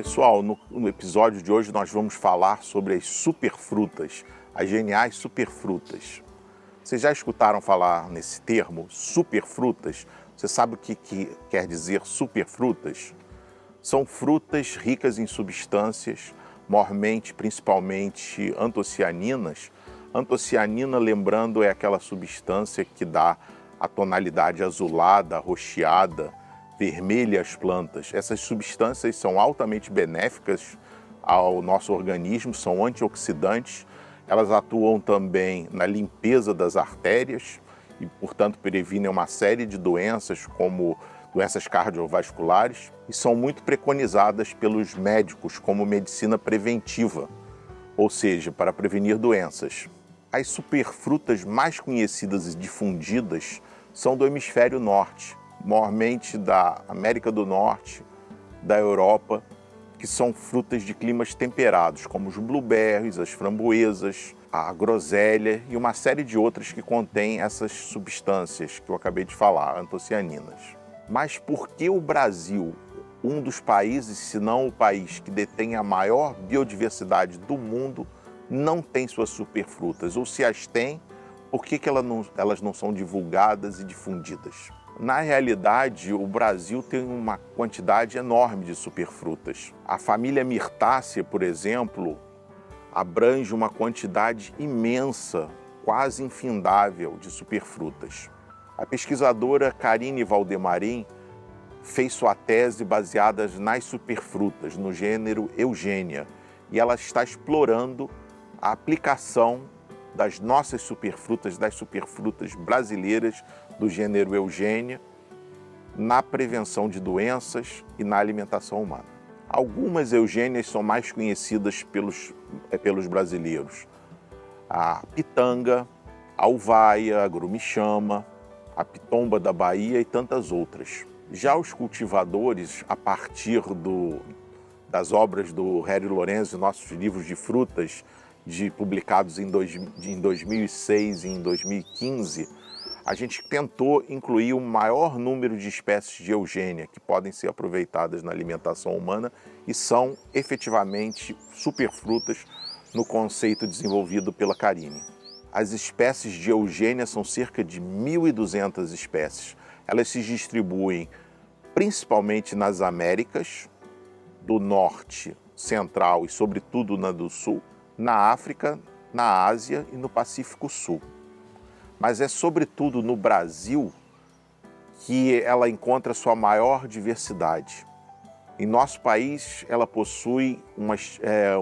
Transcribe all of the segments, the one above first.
Pessoal, no episódio de hoje nós vamos falar sobre as superfrutas, as geniais superfrutas. Vocês já escutaram falar nesse termo, superfrutas? Você sabe o que quer dizer superfrutas? São frutas ricas em substâncias, principalmente antocianinas. Antocianina, lembrando, é aquela substância que dá a tonalidade azulada, arroxeada, vermelha às plantas. Essas substâncias são altamente benéficas ao nosso organismo, são antioxidantes. Elas atuam também na limpeza das artérias e, portanto, previnem uma série de doenças, como doenças cardiovasculares, e são muito preconizadas pelos médicos como medicina preventiva, ou seja, para prevenir doenças. As superfrutas mais conhecidas e difundidas são do hemisfério norte, maiormente da América do Norte, da Europa, que são frutas de climas temperados, como os blueberries, as framboesas, a groselha e uma série de outras que contêm essas substâncias que eu acabei de falar, antocianinas. Mas por que o Brasil, um dos países, se não o país que detém a maior biodiversidade do mundo, não tem suas superfrutas? Ou se as tem, por que elas não são divulgadas e difundidas? Na realidade, o Brasil tem uma quantidade enorme de superfrutas. A família Myrtaceae, por exemplo, abrange uma quantidade imensa, quase infindável, de superfrutas. A pesquisadora Karine Valdemarin fez sua tese baseada nas superfrutas, no gênero Eugênia, e ela está explorando a aplicação das nossas superfrutas, das superfrutas brasileiras do gênero Eugênia, na prevenção de doenças e na alimentação humana. Algumas eugênias são mais conhecidas pelos brasileiros. A pitanga, a uvaia, a grumichama, a pitomba da Bahia e tantas outras. Já os cultivadores, a partir das obras do Harry Lorenzo, nossos livros de frutas, publicados em 2006 e em 2015, a gente tentou incluir o maior número de espécies de eugênia que podem ser aproveitadas na alimentação humana e são efetivamente superfrutas no conceito desenvolvido pela Karine. As espécies de eugênia são cerca de 1.200 espécies. Elas se distribuem principalmente nas Américas, do Norte, Central e sobretudo na do Sul, na África, na Ásia e no Pacífico Sul. Mas é sobretudo no Brasil que ela encontra sua maior diversidade. Em nosso país, ela possui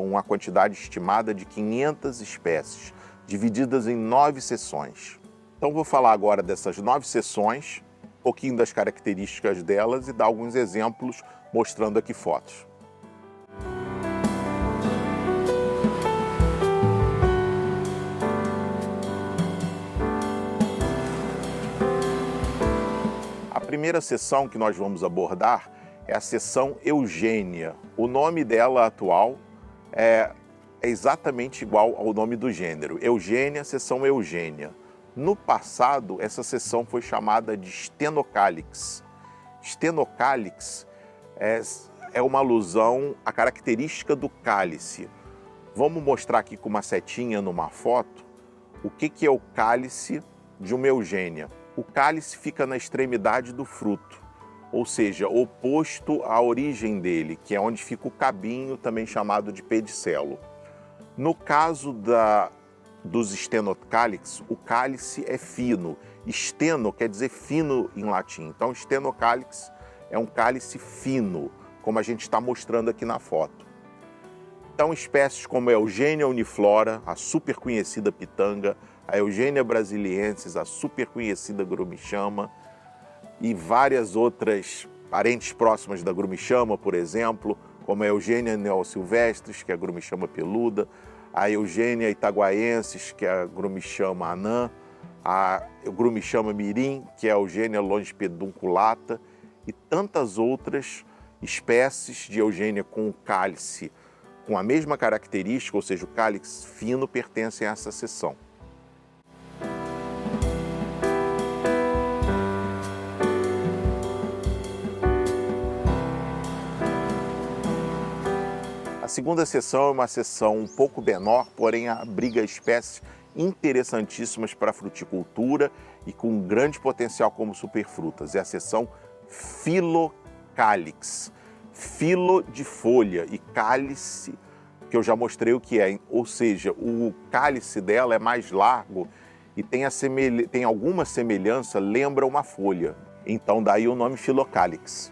uma quantidade estimada de 500 espécies, divididas em 9 seções. Então vou falar agora dessas 9 seções, um pouquinho das características delas e dar alguns exemplos mostrando aqui fotos. A primeira seção que nós vamos abordar é a seção Eugênia. O nome dela atual é exatamente igual ao nome do gênero, Eugênia, seção Eugênia. No passado, essa seção foi chamada de Stenocalix. Stenocalix é uma alusão à característica do cálice. Vamos mostrar aqui com uma setinha numa foto o que é o cálice de uma eugênia. O cálice fica na extremidade do fruto, ou seja, oposto à origem dele, que é onde fica o cabinho, também chamado de pedicelo. No caso dos Stenocalix, o cálice é fino. Steno quer dizer fino em latim. Então, Stenocalix é um cálice fino, como a gente está mostrando aqui na foto. Então, espécies como a Eugênia uniflora, a super conhecida pitanga, a Eugênia brasiliensis, a super conhecida grumichama e várias outras parentes próximas da grumichama, por exemplo, como a Eugênia neosilvestris, que é a grumichama peluda, a Eugênia itaguaensis, que é a grumichama anã, a grumichama mirim, que é a Eugênia longipedunculata, e tantas outras espécies de Eugênia com o cálice com a mesma característica, ou seja, o cálice fino, pertencem a essa seção. segunda seção é uma seção um pouco menor, porém abriga espécies interessantíssimas para a fruticultura e com grande potencial como superfrutas. É a seção Phyllocalyx. Filo de folha e cálice, que eu já mostrei o que é, ou seja, o cálice dela é mais largo e tem alguma semelhança, lembra uma folha. Então daí o nome Phyllocalyx.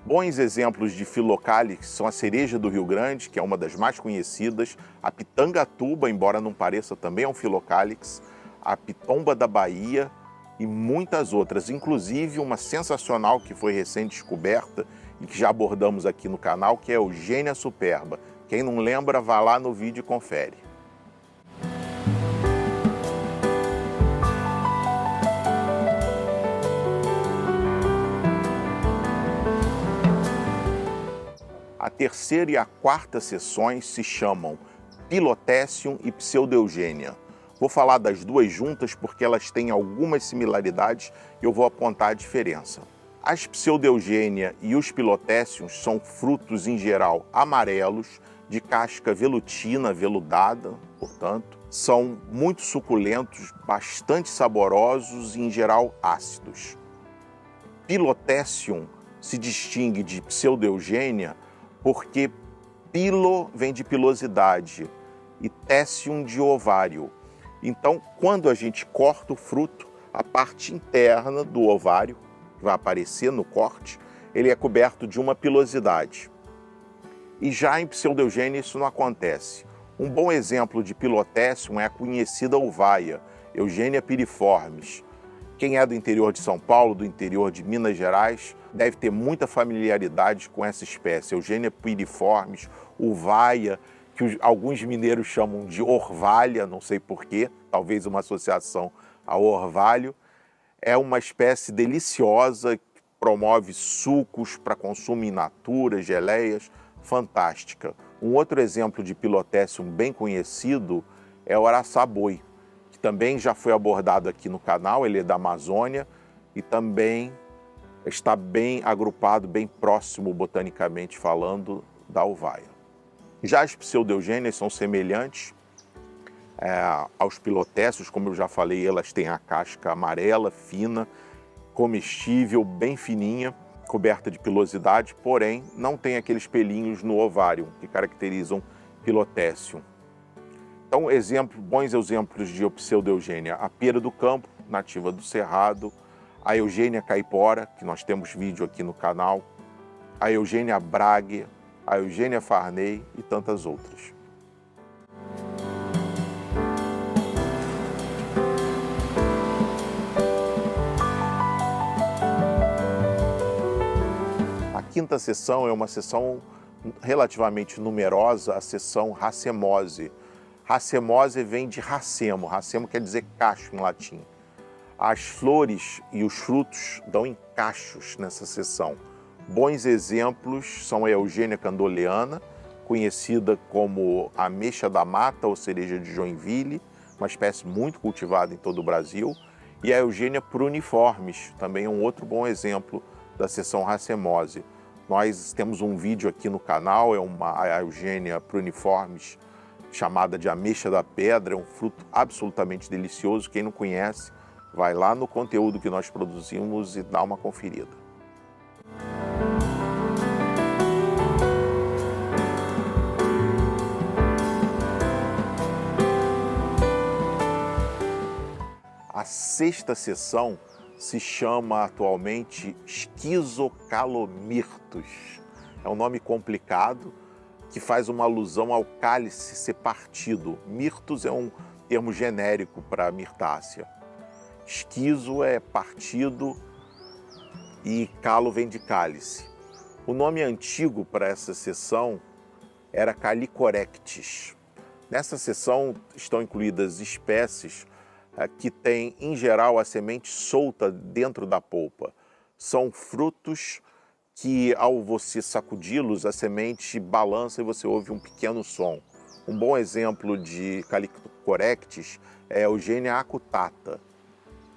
Bons exemplos de Phyllocalyx são a cereja do Rio Grande, que é uma das mais conhecidas, a pitangatuba, embora não pareça, também é um Phyllocalyx, a pitomba da Bahia e muitas outras, inclusive uma sensacional que foi recém-descoberta e que já abordamos aqui no canal, que é a Eugênia superba. Quem não lembra, vá lá no vídeo e confere. A terceira e a quarta seções se chamam Pilotécium e Pseudeugênia. Vou falar das duas juntas porque elas têm algumas similaridades e eu vou apontar a diferença. As Pseudeugênia e os Pilotéciums são frutos, em geral, amarelos, de casca velutina, veludada, portanto. São muito suculentos, bastante saborosos e, em geral, ácidos. Pilotécium se distingue de Pseudeugênia porque pilo vem de pilosidade e técium de ovário. Então, quando a gente corta o fruto, a parte interna do ovário, que vai aparecer no corte, ele é coberto de uma pilosidade. E já em Pseudeugênia isso não acontece. Um bom exemplo de pilotécium é a conhecida uvaia, Eugênia piriformis. Quem é do interior de São Paulo, do interior de Minas Gerais, deve ter muita familiaridade com essa espécie, Eugênia piriformis, uvaia, que alguns mineiros chamam de orvalha, não sei porquê, talvez uma associação ao orvalho. É uma espécie deliciosa, que promove sucos para consumo in natura, geleias, fantástica. Um outro exemplo de pilotécium bem conhecido é o araçá-boi, que também já foi abordado aqui no canal, ele é da Amazônia e também está bem agrupado, bem próximo, botanicamente falando, da uvaia. Já as pseudeugênias são semelhantes aos pilotécios, como eu já falei, elas têm a casca amarela, fina, comestível, bem fininha, coberta de pilosidade, porém não tem aqueles pelinhos no ovário que caracterizam pilotécium. Então, bons exemplos de pseudeugênia: a pera do campo, nativa do cerrado, a Eugênia caipora, que nós temos vídeo aqui no canal, a Eugênia brague, a Eugênia farnei e tantas outras. A quinta seção é uma seção relativamente numerosa, a seção racemose. Racemose vem de racemo, racemo quer dizer cacho em latim. As flores e os frutos dão em cachos nessa seção. Bons exemplos são a Eugênia candoleana, conhecida como ameixa da mata ou cereja de Joinville, uma espécie muito cultivada em todo o Brasil, e a Eugênia pruniformis, também um outro bom exemplo da seção racemose. Nós temos um vídeo aqui no canal, a Eugênia pruniformis, chamada de ameixa da pedra, é um fruto absolutamente delicioso. Quem não conhece, vai lá no conteúdo que nós produzimos e dá uma conferida. A sexta seção se chama atualmente Schizocalomirtus. É um nome complicado que faz uma alusão ao cálice ser partido. Mirtus é um termo genérico para mirtácea. Esquizo é partido e calo vem de cálice. O nome antigo para essa seção era Calicorectis. Nessa seção estão incluídas espécies que têm, em geral, a semente solta dentro da polpa. São frutos que, ao você sacudi-los, a semente balança e você ouve um pequeno som. Um bom exemplo de Calicorectis é a Eugênia acutata.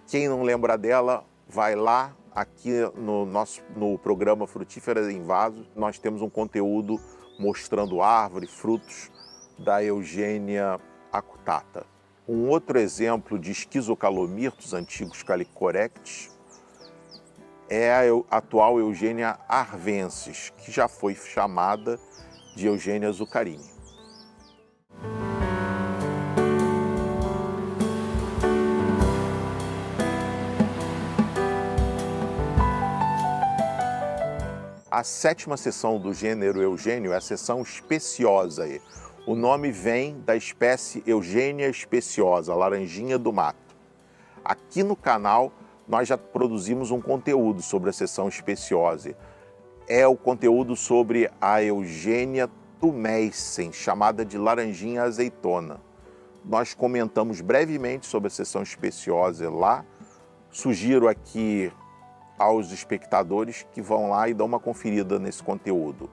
Quem não lembra dela, vai lá aqui no programa Frutíferas em Vaso, nós temos um conteúdo mostrando árvore, frutos da Eugênia acutata. Um outro exemplo de Schizocalomirtus, antigos Calicorectes, é a atual Eugênia arvensis, que já foi chamada de Eugênia zuccarini. A sétima seção do gênero Eugênio é a seção speciosa. O nome vem da espécie Eugênia speciosa, laranjinha do mato. Aqui no canal nós já produzimos um conteúdo sobre a seção speciosa. É o conteúdo sobre a Eugênia tumescens, chamada de laranjinha azeitona. Nós comentamos brevemente sobre a seção speciosa lá. Sugiro aqui aos espectadores que vão lá e dão uma conferida nesse conteúdo.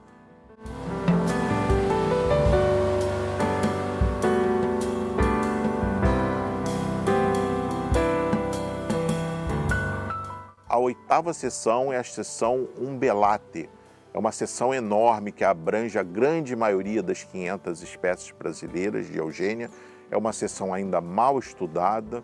A oitava seção é a seção umbellate. É uma seção enorme que abrange a grande maioria das 500 espécies brasileiras de Eugênia. É uma seção ainda mal estudada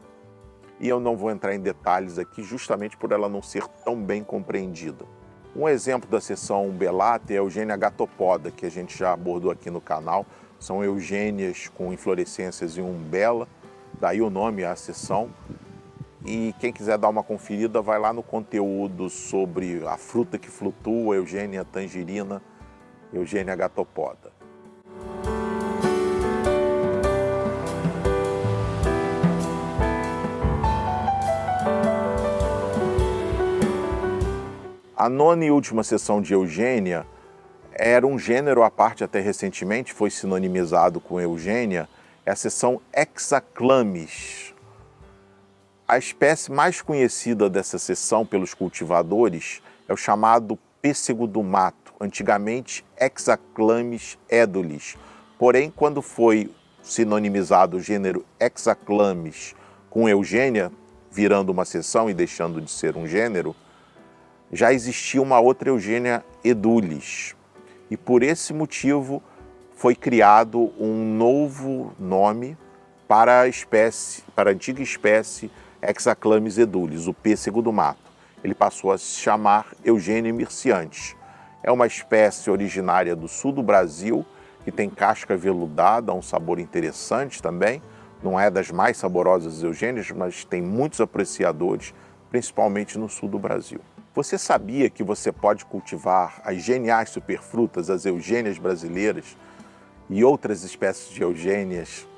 e eu não vou entrar em detalhes aqui justamente por ela não ser tão bem compreendida. Um exemplo da seção umbellate é a Eugênia agatopoda, que a gente já abordou aqui no canal. São eugênias com inflorescências em umbela, daí o nome à seção. E quem quiser dar uma conferida, vai lá no conteúdo sobre a fruta que flutua, Eugênia tangerina, Eugênia agatopoda. A nona e última seção de Eugênia era um gênero à parte até recentemente, foi sinonimizado com Eugênia, é a seção Hexaclamis. A espécie mais conhecida dessa seção pelos cultivadores é o chamado pêssego do mato, antigamente Hexaclamis edulis. Porém, quando foi sinonimizado o gênero Hexaclamis com Eugênia, virando uma seção e deixando de ser um gênero, já existia uma outra Eugênia edulis. E por esse motivo foi criado um novo nome para a antiga espécie Hexaclamis edulis, o pêssego do mato. Ele passou a se chamar Eugênia mirciantes. É uma espécie originária do sul do Brasil, que tem casca veludada, um sabor interessante também. Não é das mais saborosas eugênias, mas tem muitos apreciadores, principalmente no sul do Brasil. Você sabia que você pode cultivar as geniais superfrutas, as eugênias brasileiras e outras espécies de eugênias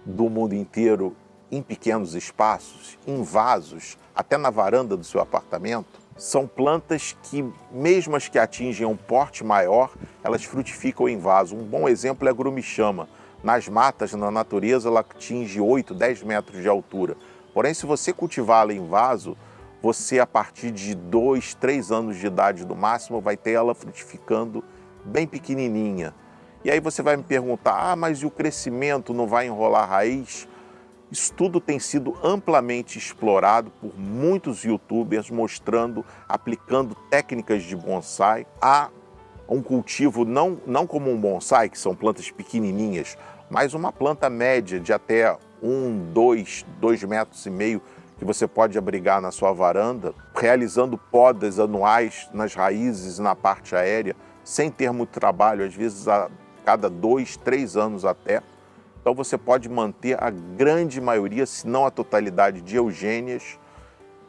do mundo inteiro em pequenos espaços, em vasos, até na varanda do seu apartamento? São plantas que, mesmo as que atingem um porte maior, elas frutificam em vaso. Um bom exemplo é a grumichama. Nas matas, na natureza, ela atinge 8, 10 metros de altura. Porém, se você cultivá-la em vaso, você, a partir de 2, 3 anos de idade no máximo, vai ter ela frutificando bem pequenininha. E aí você vai me perguntar, mas e o crescimento não vai enrolar a raiz? Isso tudo tem sido amplamente explorado por muitos youtubers, mostrando, aplicando técnicas de bonsai a um cultivo não como um bonsai, que são plantas pequenininhas, mas uma planta média de até 2,5 metros que você pode abrigar na sua varanda, realizando podas anuais nas raízes e na parte aérea, sem ter muito trabalho, às vezes a cada 2, 3 anos até. Então você pode manter a grande maioria, se não a totalidade, de eugênias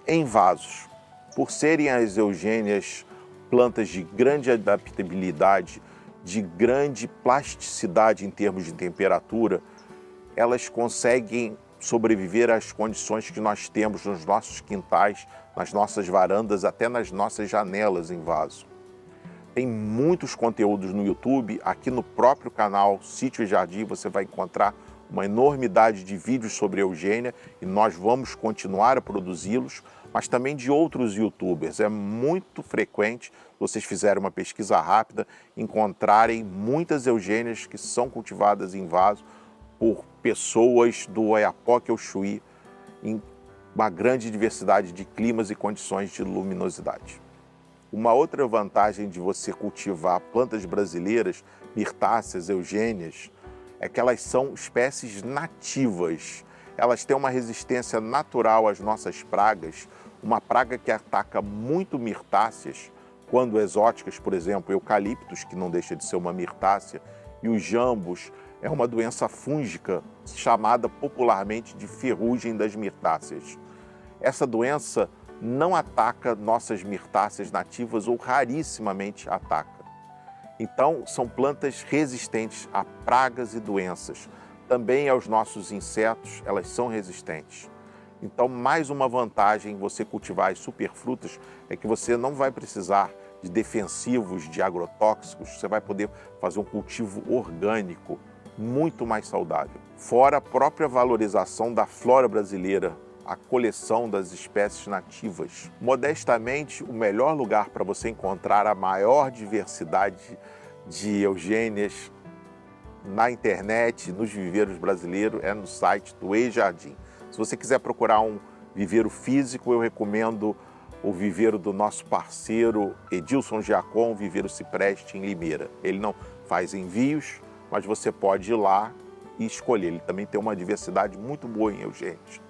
em vasos. Por serem as eugênias plantas de grande adaptabilidade, de grande plasticidade em termos de temperatura, elas conseguem sobreviver às condições que nós temos nos nossos quintais, nas nossas varandas, até nas nossas janelas em vaso. Tem muitos conteúdos no YouTube, aqui no próprio canal Sítio e Jardim você vai encontrar uma enormidade de vídeos sobre eugênia e nós vamos continuar a produzi-los, mas também de outros youtubers. É muito frequente, se vocês fizerem uma pesquisa rápida, encontrarem muitas eugênias que são cultivadas em vaso por pessoas do Oiapoque ao Chuí, em uma grande diversidade de climas e condições de luminosidade. Uma outra vantagem de você cultivar plantas brasileiras, mirtáceas, eugênias, é que elas são espécies nativas. Elas têm uma resistência natural às nossas pragas, uma praga que ataca muito mirtáceas, quando exóticas, por exemplo, eucaliptos, que não deixa de ser uma mirtácea, e os jambos, é uma doença fúngica chamada popularmente de ferrugem das mirtáceas. Essa doença não ataca nossas mirtáceas nativas ou rarissimamente ataca. Então, são plantas resistentes a pragas e doenças. Também aos nossos insetos, elas são resistentes. Então, mais uma vantagem você cultivar as superfrutas é que você não vai precisar de defensivos, de agrotóxicos, você vai poder fazer um cultivo orgânico muito mais saudável. Fora a própria valorização da flora brasileira, a coleção das espécies nativas. Modestamente, o melhor lugar para você encontrar a maior diversidade de eugênias na internet, nos viveiros brasileiros, é no site do E-Jardim. Se você quiser procurar um viveiro físico, eu recomendo o viveiro do nosso parceiro Edilson Giacom, Viveiro Cipreste, em Limeira. Ele não faz envios, mas você pode ir lá e escolher. Ele também tem uma diversidade muito boa em eugênias.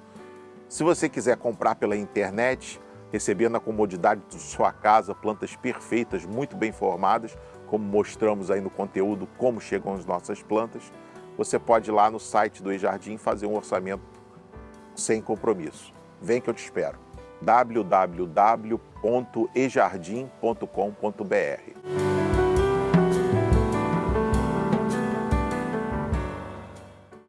Se você quiser comprar pela internet, receber na comodidade de sua casa plantas perfeitas, muito bem formadas, como mostramos aí no conteúdo como chegam as nossas plantas, você pode ir lá no site do E-Jardim fazer um orçamento sem compromisso. Vem que eu te espero. www.ejardim.com.br